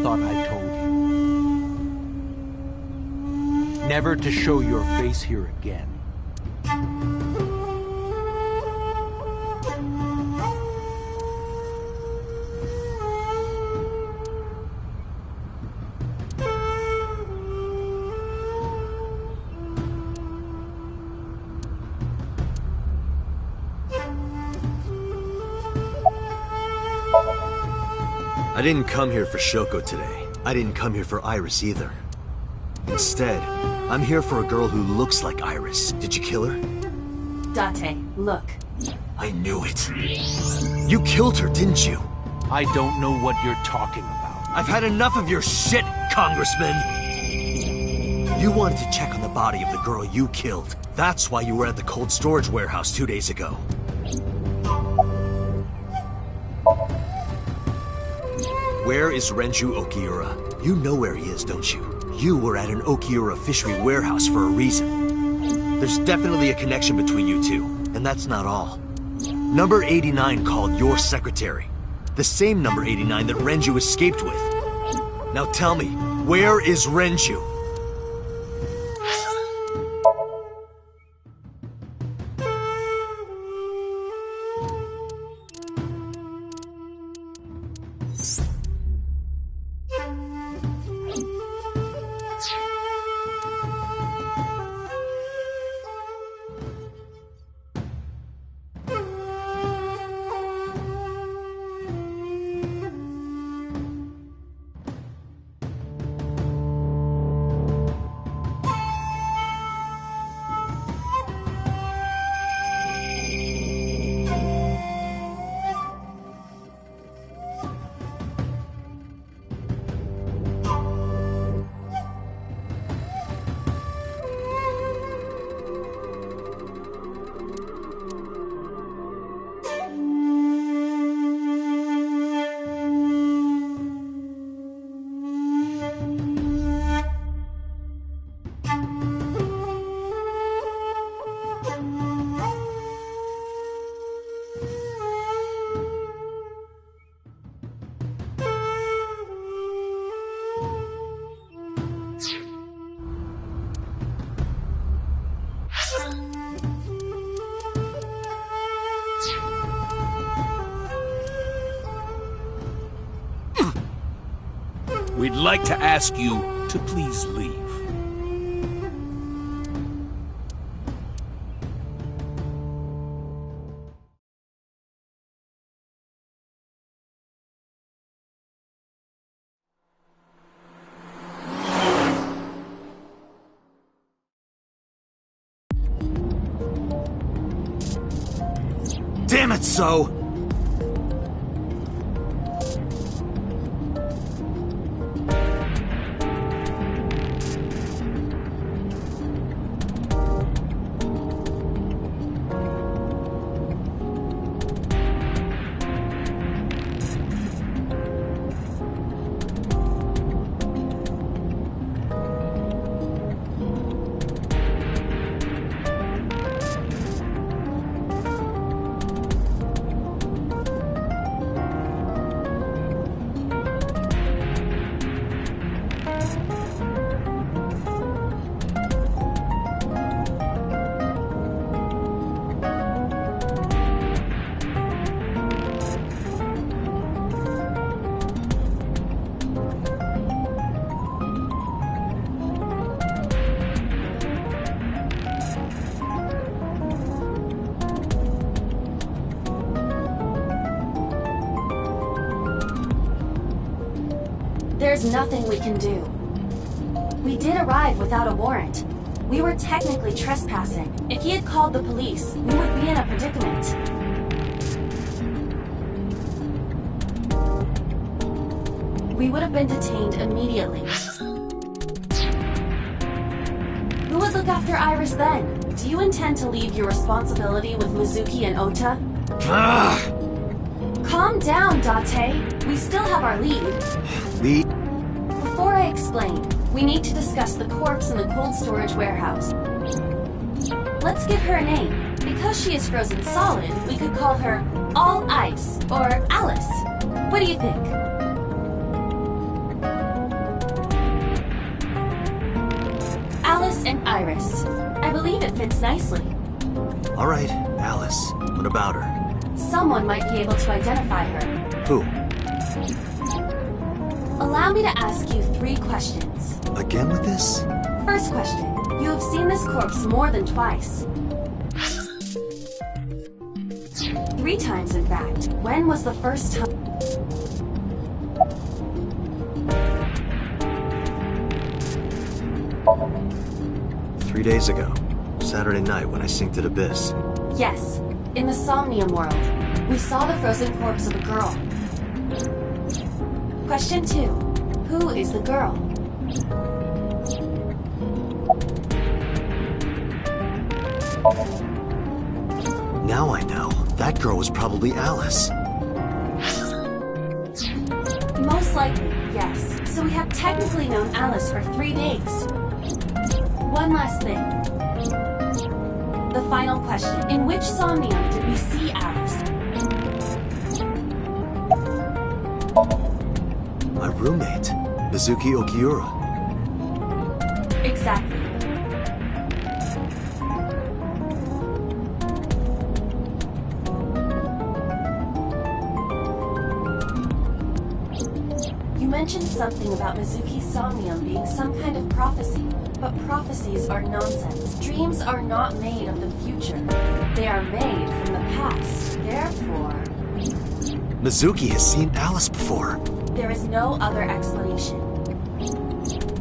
thought I told you. Never to show your face here again. I didn't come here for Shoko today. I didn't come here for Iris either. Instead, I'm here for a girl who looks like Iris. Did you kill her? Date, look. I knew it. You killed her, didn't you? I don't know what you're talking about. I've had enough of your shit, Congressman! You wanted to check on the body of the girl you killed. That's why you were at the cold storage warehouse 2 days ago. Where is Renju Okiura? You know where he is, don't you? You were at an Okiura fishery warehouse for a reason. There's definitely a connection between you two, and that's not all. Number 89 called your secretary. The same number 89 that Renju escaped with. Now tell me, where is Renju? We'd like to ask you to please leave. Damn it, So! There's nothing we can do. We did arrive without a warrant. We were technically trespassing. If he had called the police, we would be in a predicament. We would have been detained immediately. Who would look after Iris then? Do you intend to leave your responsibility with Mizuki and Ota? Calm down, Date. We still have our lead. Lead? Before I explain, we need to discuss the corpse in the cold storage warehouse. Let's give her a name. Because she is frozen solid, we could call her All Ice or Alice. What do you think? and Iris. I believe it fits nicely. All right, Alice. What about her? Someone might be able to identify her. Who? Allow me to ask you 3 questions. Again with this? First question. You have seen this corpse more than twice. 3 times, in fact. When was the first time? Three days ago. Saturday night when I synced at Abyss. Yes. In the Somnium world. We saw the frozen corpse of a girl. Question 2. Who is the girl? Now I know. That girl was probably Alice. Most likely, yes. So we have technically known Alice for 3 days. One last thing. The final question. In which Somnium did we see Alice? My roommate, Mizuki Okiura. Exactly. You mentioned something about Mizuki's Somnium being some kind of prophecy, but prophecies are nonsense. Dreams are not made of the future. They are made from the past. Therefore, Mizuki has seen Alice before. there is no other explanation.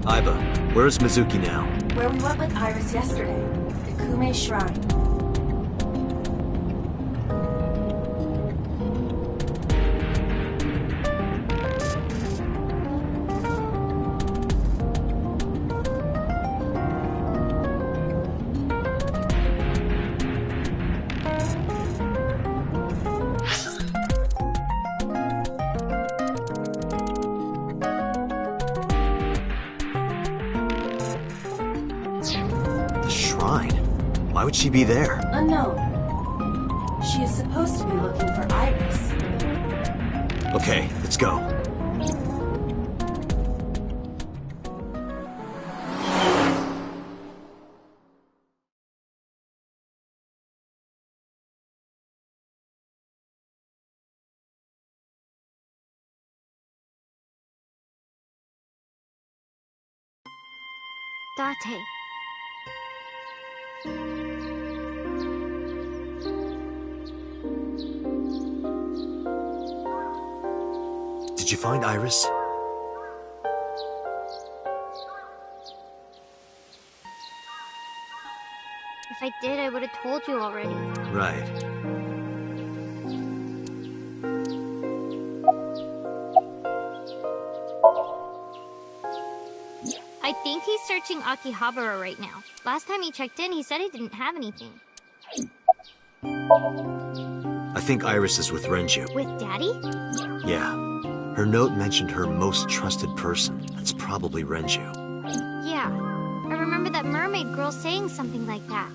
Aiba, where is Mizuki now? Where we went with Iris yesterday, the Kume Shrine. Why would she be there? Unknown. She is supposed to be looking for Iris. Okay, let's go. Date. Did you find Iris? If I did, I would have told you already. Right. I think he's searching Akihabara right now. Last time he checked in, he said he didn't have anything. I think Iris is with Renju. With Daddy? Yeah. Her note mentioned her most trusted person. That's probably Renju. Yeah. I remember that mermaid girl saying something like that.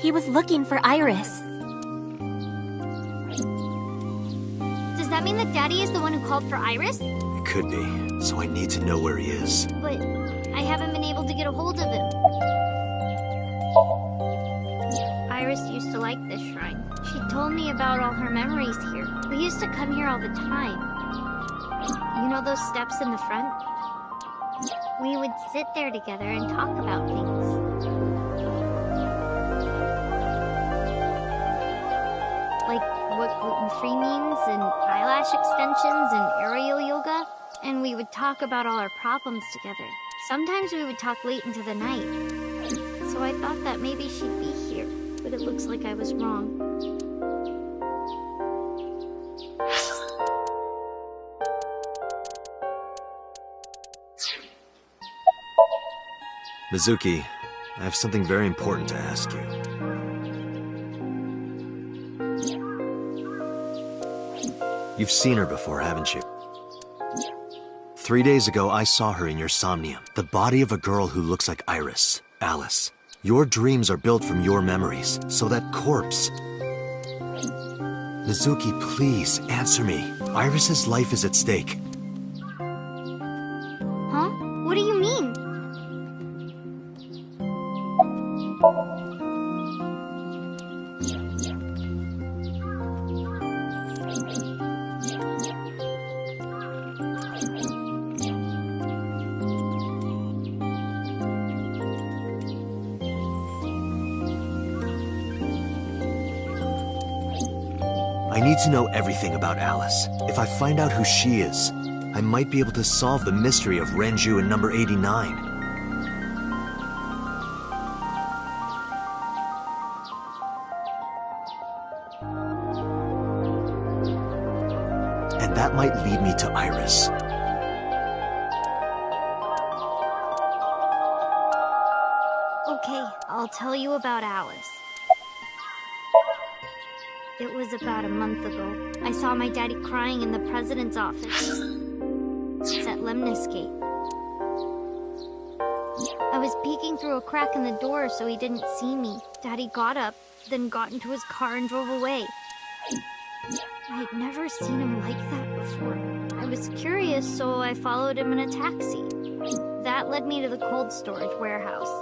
He was looking for Iris. Does that mean that Daddy is the one who called for Iris? It could be, so I need to know where he is. But I haven't been able to get a hold of him. Iris used to like this shrine. She told me about all her memories here. We used to come here all the time. You know those steps in the front? We would sit there together and talk about things. Like what gluten-free means, and eyelash extensions, and aerial yoga. And we would talk about all our problems together. Sometimes we would talk late into the night. So I thought that maybe she'd be here, but it looks like I was wrong. Mizuki, I have something very important to ask you. You've seen her before, haven't you? 3 days ago, I saw her in your Somnium. The body of a girl who looks like Iris, Alice. Your dreams are built from your memories, so that corpse... Mizuki, please, answer me. Iris's life is at stake. Huh? What do you mean? I need to know everything about Alice. If I find out who she is, I might be able to solve the mystery of Renju and number 89. And that might lead me to Iris. Okay, I'll tell you about Alice. It was about a month ago. I saw my daddy crying in the president's office. It's at Lemnis Gate. I was peeking through a crack in the door so he didn't see me. Daddy got up, then got into his car and drove away. I had never seen him like that before. I was curious, so I followed him in a taxi. That led me to the cold storage warehouse.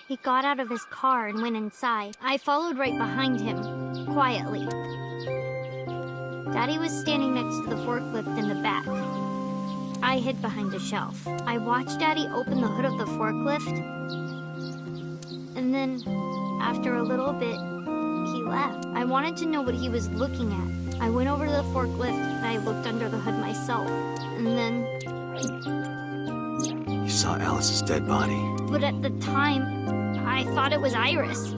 He got out of his car and went inside. I followed right behind him, quietly. Daddy was standing next to the forklift in the back. I hid behind a shelf. I watched Daddy open the hood of the forklift, and then, after a little bit, he left. I wanted to know what he was looking at. I went over to the forklift and I looked under the hood myself, and then... You saw Alice's dead body. But at the time, I thought it was Iris.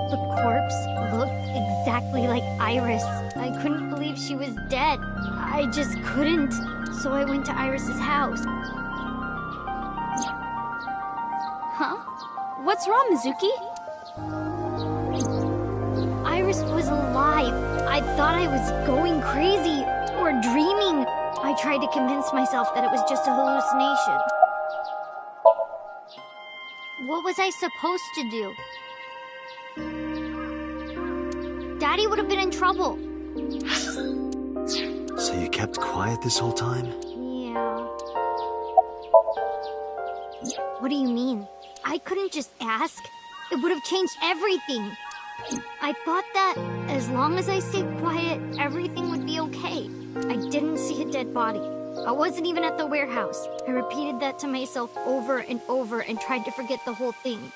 The corpse looked exactly like Iris. I couldn't believe she was dead. I just couldn't. So I went to Iris's house. Huh? What's wrong, Mizuki? Iris was alive. I thought I was going crazy or dreaming. I tried to convince myself that it was just a hallucination. What was I supposed to do? Daddy would have been in trouble. So you kept quiet this whole time? Yeah. What do you mean? I couldn't just ask. It would have changed everything. I thought that as long as I stayed quiet, everything would be okay. I didn't see a dead body. I wasn't even at the warehouse. I repeated that to myself over and over and tried to forget the whole thing.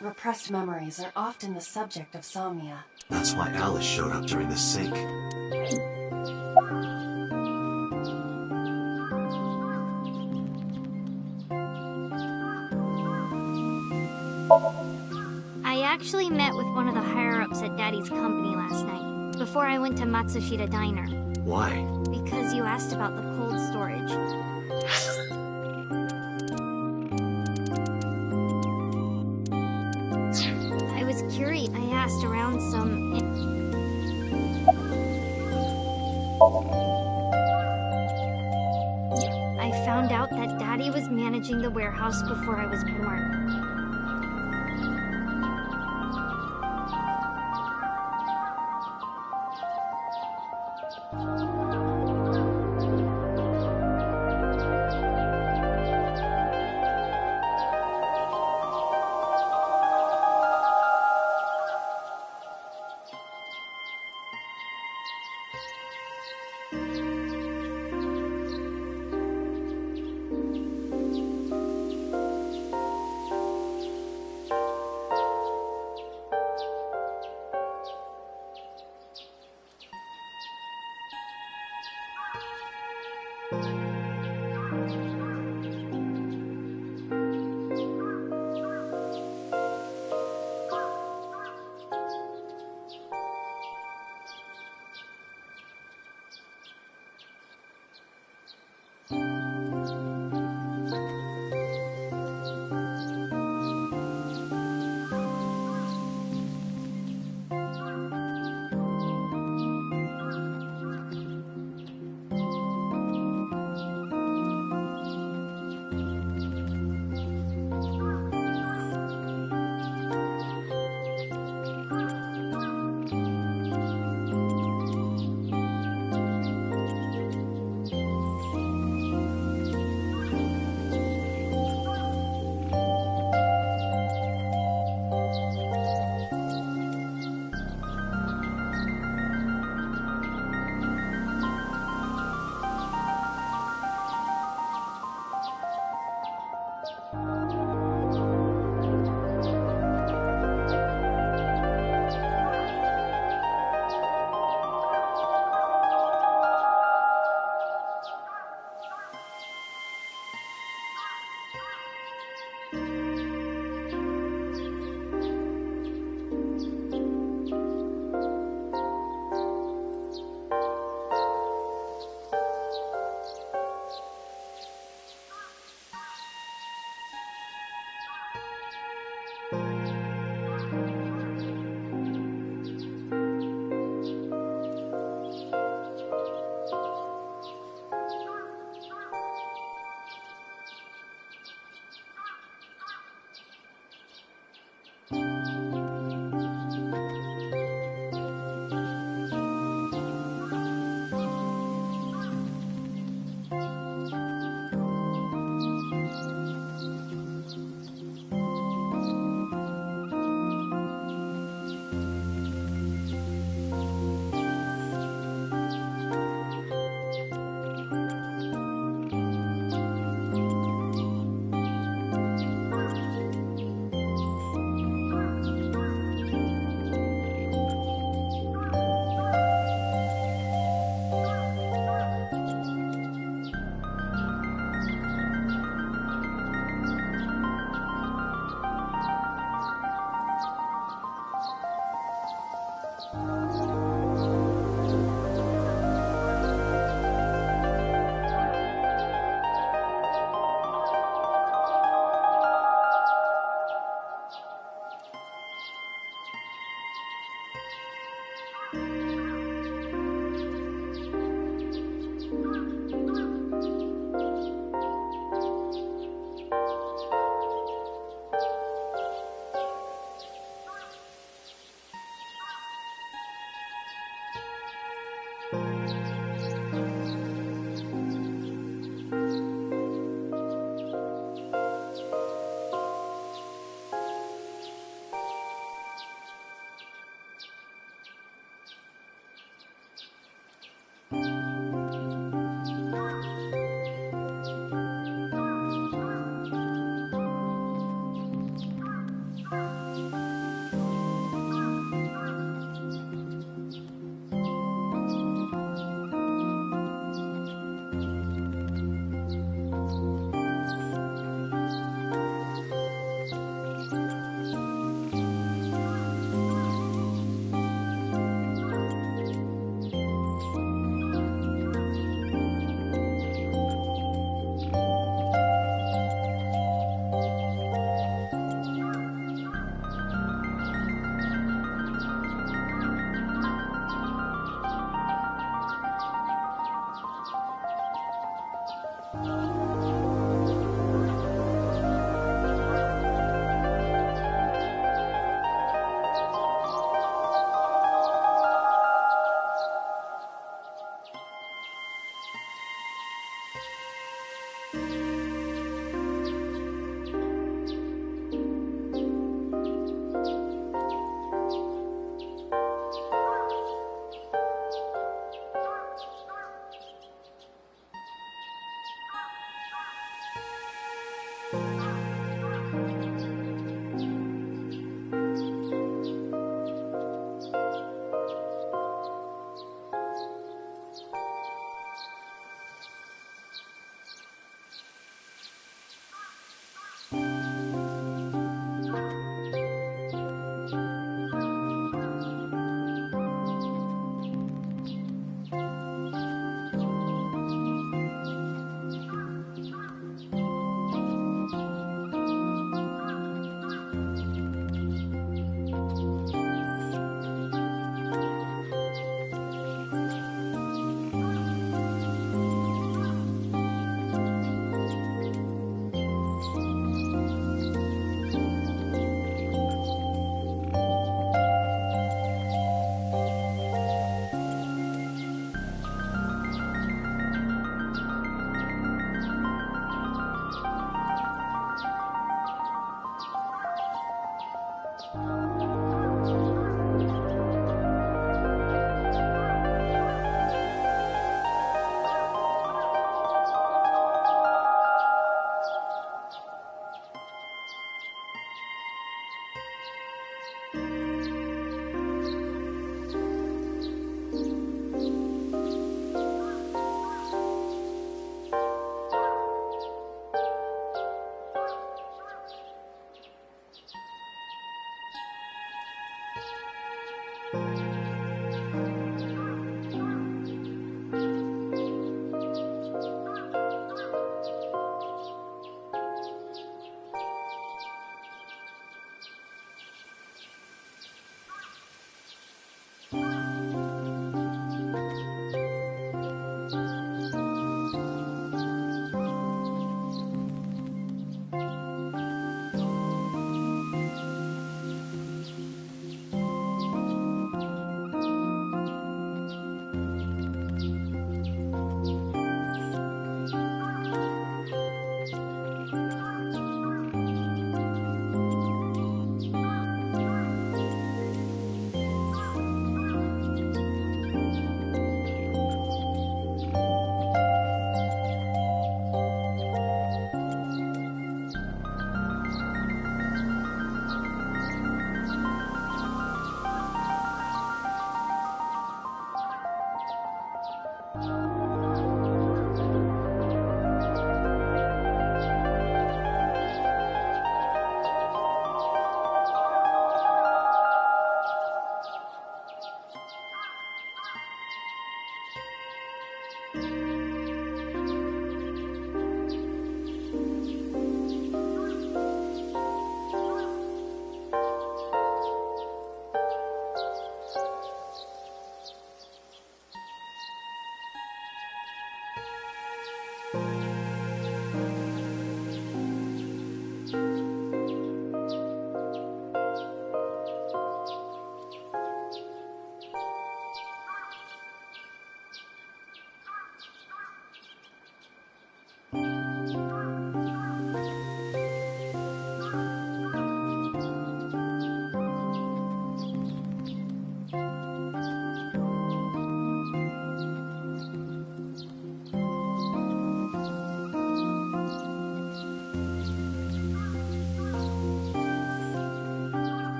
Repressed memories are often the subject of somnia. That's why Alice showed up during the sync. I actually met with one of the higher-ups at Daddy's company last night, before I went to Matsushita Diner. Why? Because you asked about the cold storage. I was curious. I asked around some. I found out that Daddy was managing the warehouse before I was born.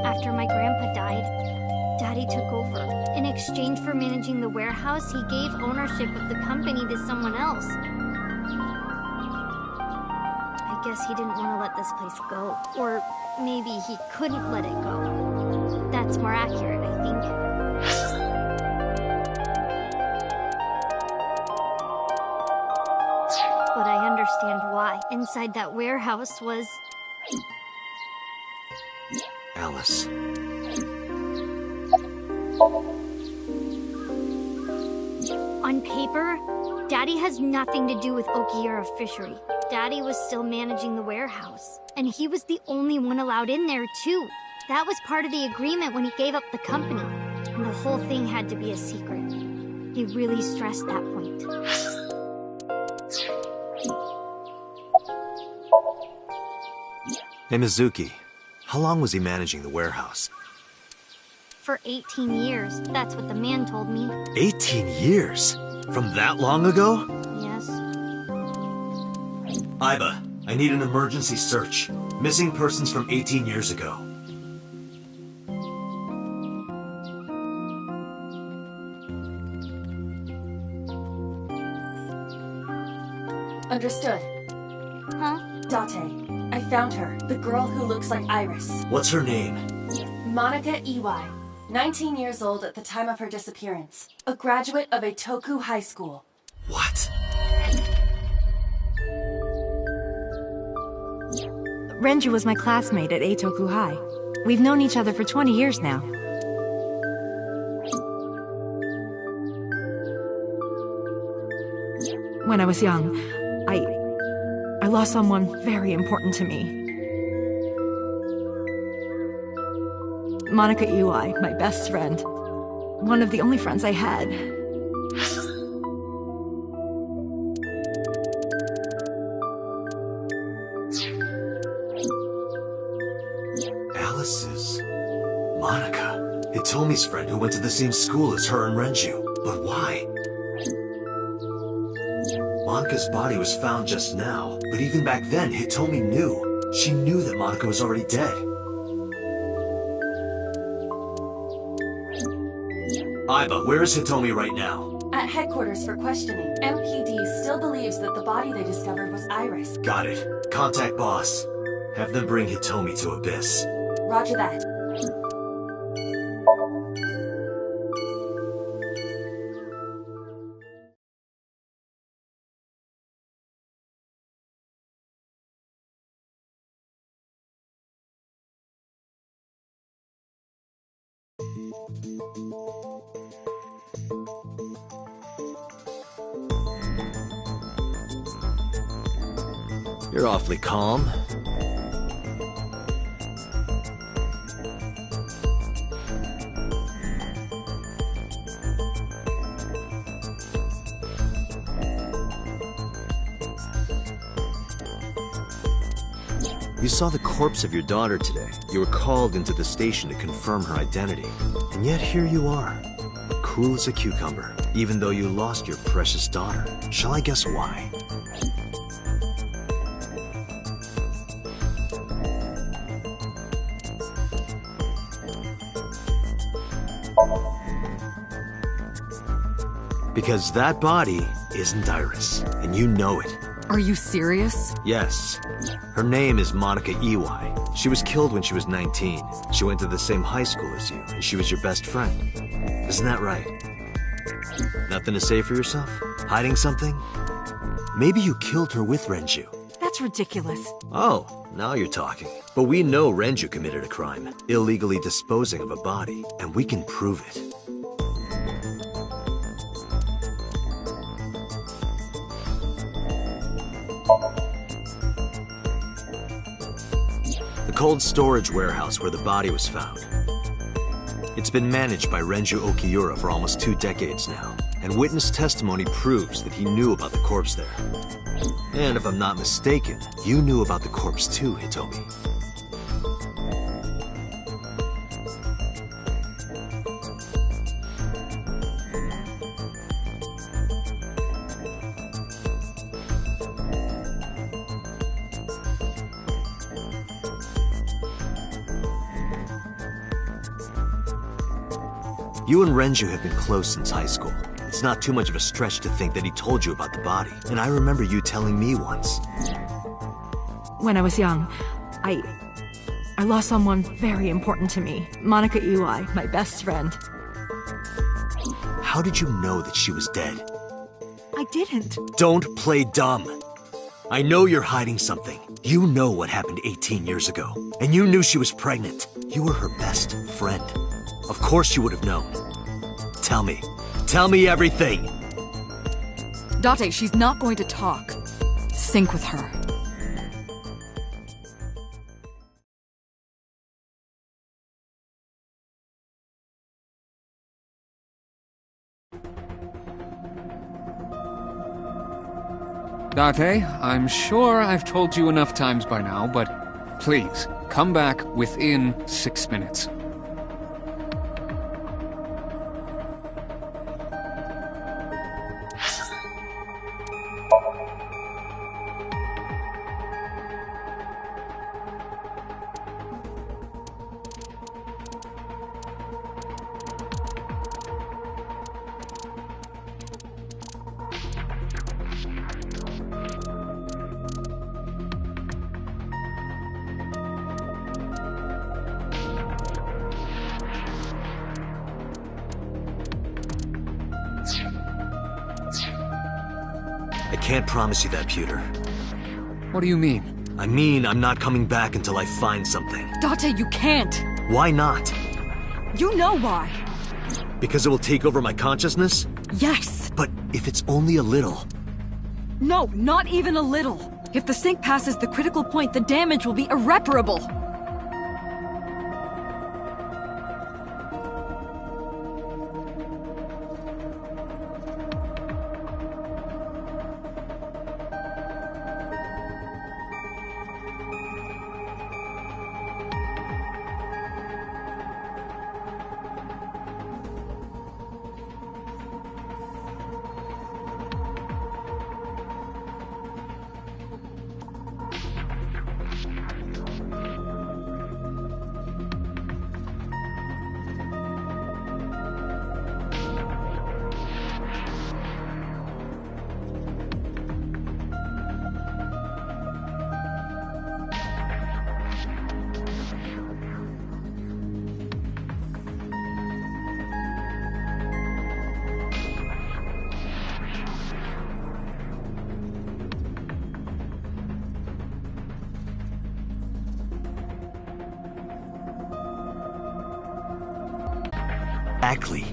After my grandpa died, Daddy took over. In exchange for managing the warehouse, he gave ownership of the company to someone else. I guess he didn't want to let this place go. Or maybe he couldn't let it go. That's more accurate, I think. But I understand why. Inside that warehouse was... Alice. On paper, Daddy has nothing to do with Okiura Fishery. Daddy was still managing the warehouse, and he was the only one allowed in there, too. That was part of the agreement when he gave up the company, and the whole thing had to be a secret. He really stressed that point. Hey, Mizuki. How long was he managing the warehouse? For 18 years, that's what the man told me. 18 years? From that long ago? Yes. Iba, I need an emergency search. Missing persons from 18 years ago. Understood. Huh? Date. I found her. The girl who looks like Iris. What's her name? Monica Iwai. 19 years old at the time of her disappearance. A graduate of Eitoku High School. What? Renju was my classmate at Eitoku High. We've known each other for 20 years now. When I was young, I lost someone very important to me. Monica Iwai, my best friend. One of the only friends I had. Alice is... Monica. Hitomi's friend who went to the same school as her and Renju. But why? Monica's body was found just now, but even back then, Hitomi knew. She knew that Monica was already dead. Iba, where is Hitomi right now? At headquarters for questioning. MPD still believes that the body they discovered was Iris. Got it. Contact boss. Have them bring Hitomi to Abyss. Roger that. You're awfully calm. You saw the corpse of your daughter today. You were called into the station to confirm her identity. And yet here you are, cool as a cucumber, even though you lost your precious daughter. Shall I guess why? Because that body isn't Iris, and you know it. Are you serious? Yes. Her name is Monica Iwai. She was killed when she was 19. She went to the same high school as you, and she was your best friend. Isn't that right? Nothing to say for yourself? Hiding something? Maybe you killed her with Renju. That's ridiculous. Oh, now you're talking. But we know Renju committed a crime, illegally disposing of a body, and we can prove it. The cold storage warehouse where the body was found. It's been managed by Renju Okiura for almost 2 decades now, and witness testimony proves that he knew about the corpse there. And if I'm not mistaken, you knew about the corpse too, Hitomi. You and Renju have been close since high school. It's not too much of a stretch to think that he told you about the body. And I remember you telling me once. When I was young, I lost someone very important to me. Monica Iwai, my best friend. How did you know that she was dead? I didn't. Don't play dumb. I know you're hiding something. You know what happened 18 years ago. And you knew she was pregnant. You were her best friend. Of course you would have known. Tell me. Tell me everything! Date, she's not going to talk. Sync with her. Date, I'm sure I've told you enough times by now, but please, come back within 6 minutes. I can't promise you that, Pewter. What do you mean? I mean, I'm not coming back until I find something. Date, you can't! Why not? You know why! Because it will take over my consciousness? Yes! But if it's only a little... No, not even a little! If the sync passes the critical point, the damage will be irreparable! Exactly.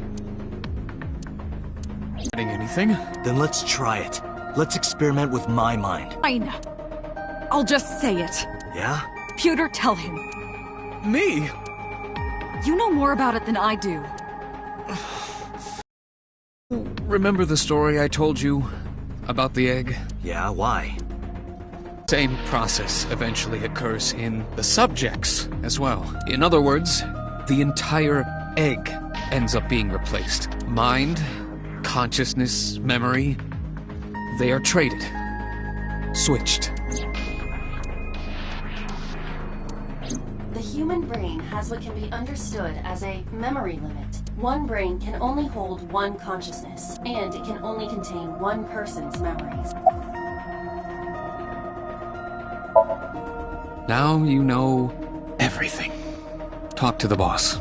Adding anything? Then let's try it. Let's experiment with my mind. Fine. I'll just say it. Yeah? Pewter, tell him. Me? You know more about it than I do. Remember the story I told you about the egg? Yeah, why? Same process eventually occurs in the subjects as well. In other words, the entire egg ends up being replaced. Mind, consciousness, memory, they are traded. Switched. The human brain has what can be understood as a memory limit. One brain can only hold one consciousness, and it can only contain one person's memories. Now you know everything. Talk to the boss.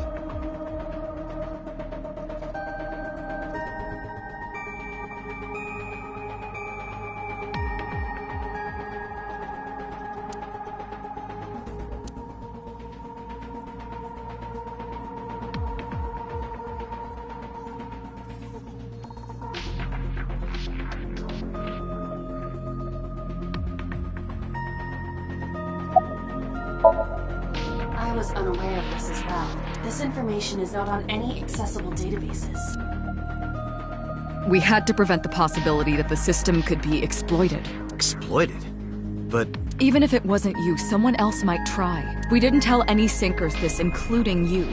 I was unaware of this as well. This information is not on any accessible databases. We had to prevent the possibility that the system could be exploited. Exploited? But Even if it wasn't you, someone else might try. We didn't tell any sinkers this, including you.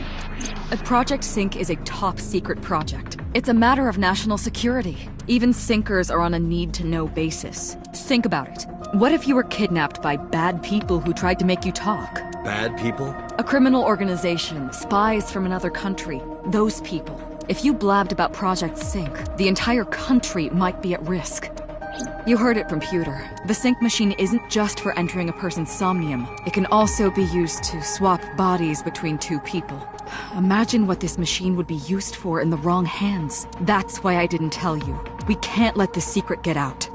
Project Sync is a top-secret project. It's a matter of national security. Even sinkers are on a need-to-know basis. Think about it. What if you were kidnapped by bad people who tried to make you talk? bad people? A criminal organization, spies from another country, those people. If you blabbed about Project Sync, the entire country might be at risk. You heard it from Pewter. The sync machine isn't just for entering a person's somnium. It can also be used to swap bodies between two people. Imagine what this machine would be used for in the wrong hands. That's why I didn't tell you. We can't let this secret get out.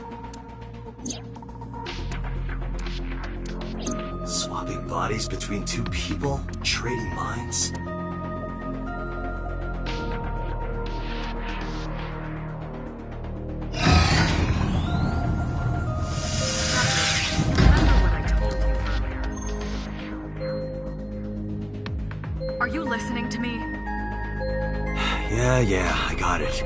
Swapping bodies between two people? Trading minds? Are you listening to me? Yeah, I got it.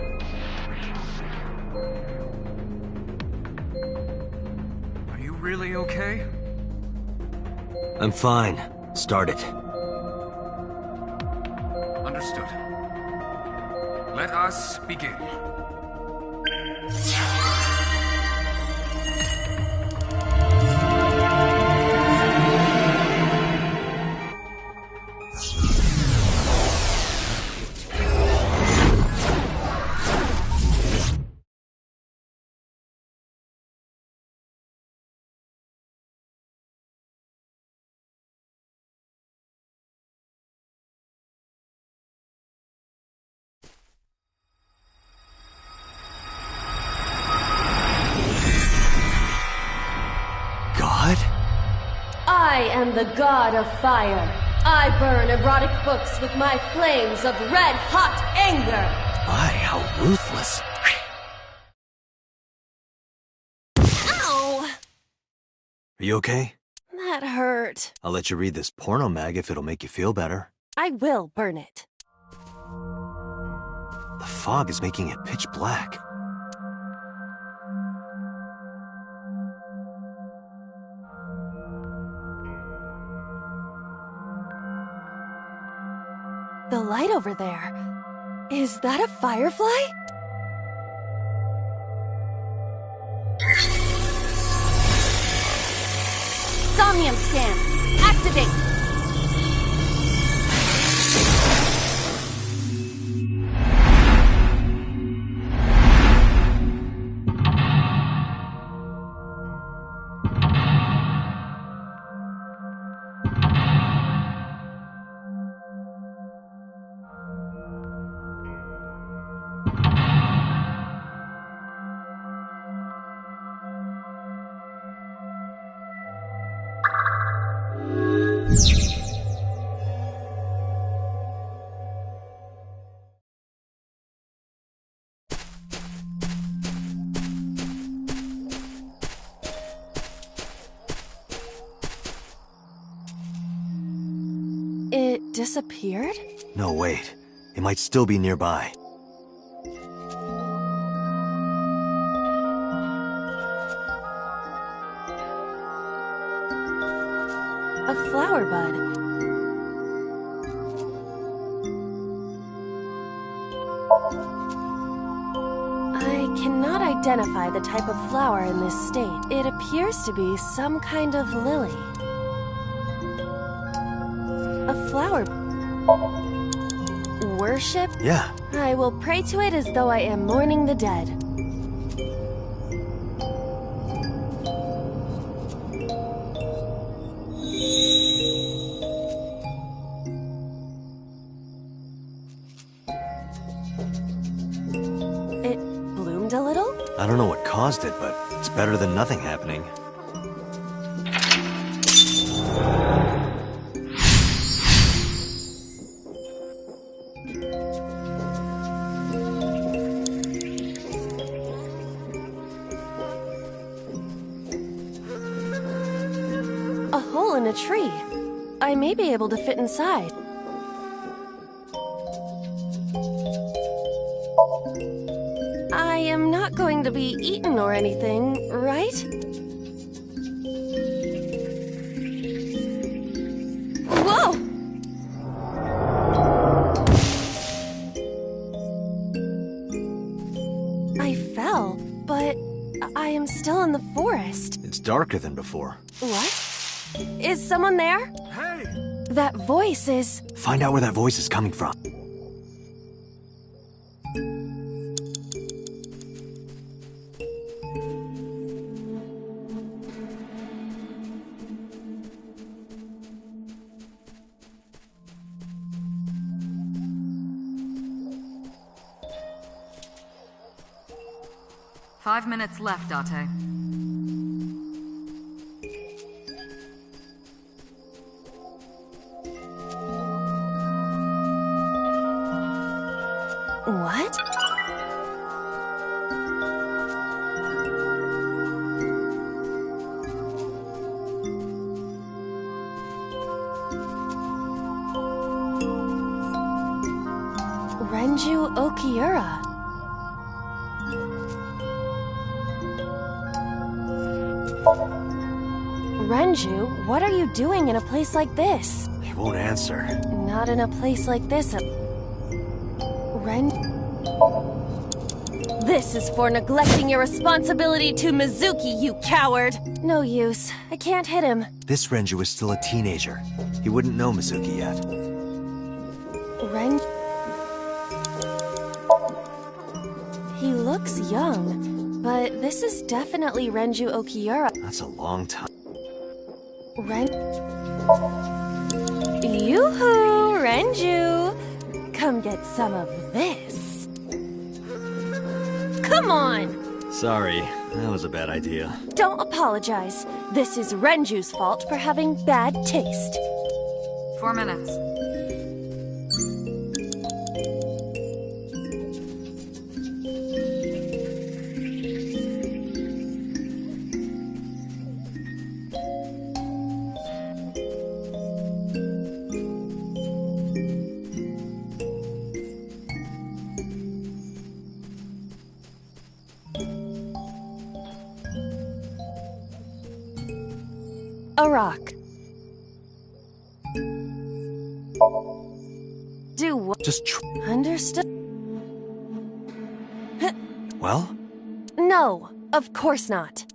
Are you really okay? I'm fine. Start it. Understood. Let us begin. I am the god of fire. I burn erotic books with my flames of red-hot anger. My, how ruthless. Ow! Are you okay? That hurt. I'll let you read this porno mag if it'll make you feel better. I will burn it. The fog is making it pitch black. The light over there. Is that a firefly? Somnium scan. Activate. It disappeared? No, wait. It might still be nearby. A flower bud. I cannot identify the type of flower in this state. It appears to be some kind of lily. A flower... worship? Yeah. I will pray to it as though I am mourning the dead. caused it, but it's better than nothing happening. A hole in a tree. I may be able to fit inside. I am not going to be eaten or anything, right? Whoa! I fell, but I am still in the forest. It's darker than before. What? Is someone there? Hey! That voice is... Find out where that voice is coming from. Five minutes left, Date. What? Renju Okiura. Renju, what are you doing in a place like this? He won't answer. Not in a place like this. This is for neglecting your responsibility to Mizuki, you coward! No use. I can't hit him. This Renju is still a teenager. He wouldn't know Mizuki yet. He looks young, but this is definitely Renju Okiura. That's a long time. Yoo-hoo, Renju! Come get some of this. Come on! Sorry, that was a bad idea. Don't apologize. This is Renju's fault for having bad taste. 4 minutes. A rock. Do what? Just Understood? Well? No, of course not.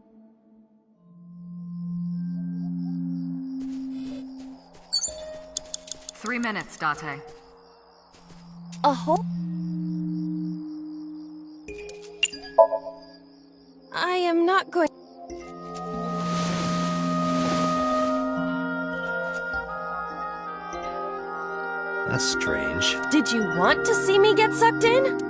Three minutes, Date. A hole? I am not going... That's strange. Did you want to see me get sucked in?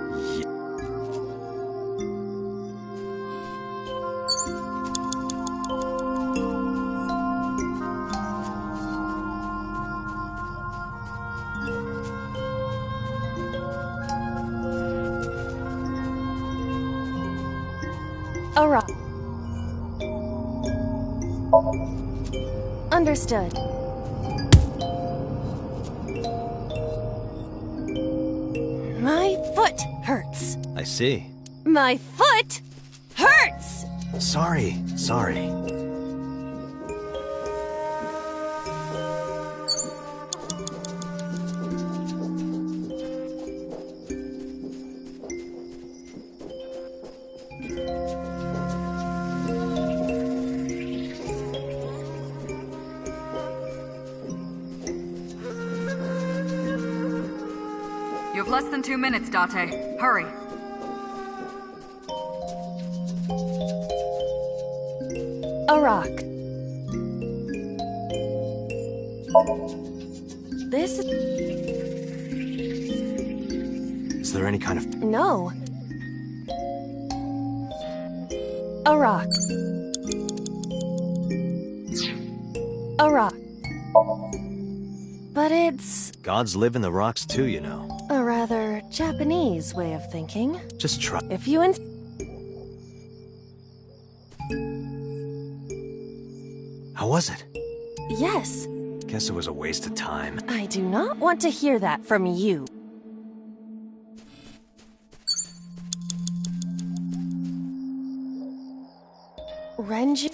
A rock. Understood. My foot hurts. I see. My foot hurts! Sorry. You have less than 2 minutes, Date. Hurry. A rock. This... Is there any kind of... No. A rock. A rock. But it's Gods live in the rocks too, you know. a rather Japanese way of thinking. Just try. If you How was it? Yes, Guess it was a waste of time. I do not want to hear that from you. Renju...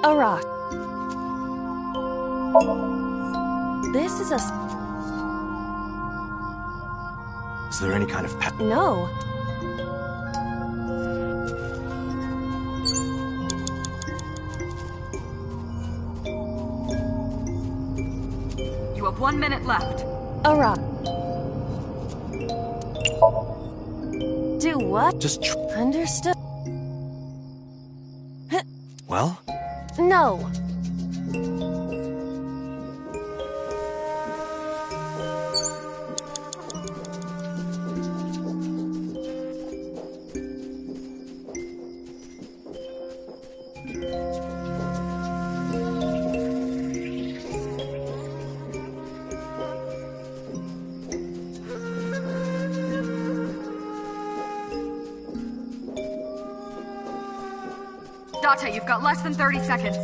A rock. This is a... Is there any kind of pet? No. You have 1 minute left. A rock. Do what? Just Understood. Well? No. Date, you've got less than 30 seconds.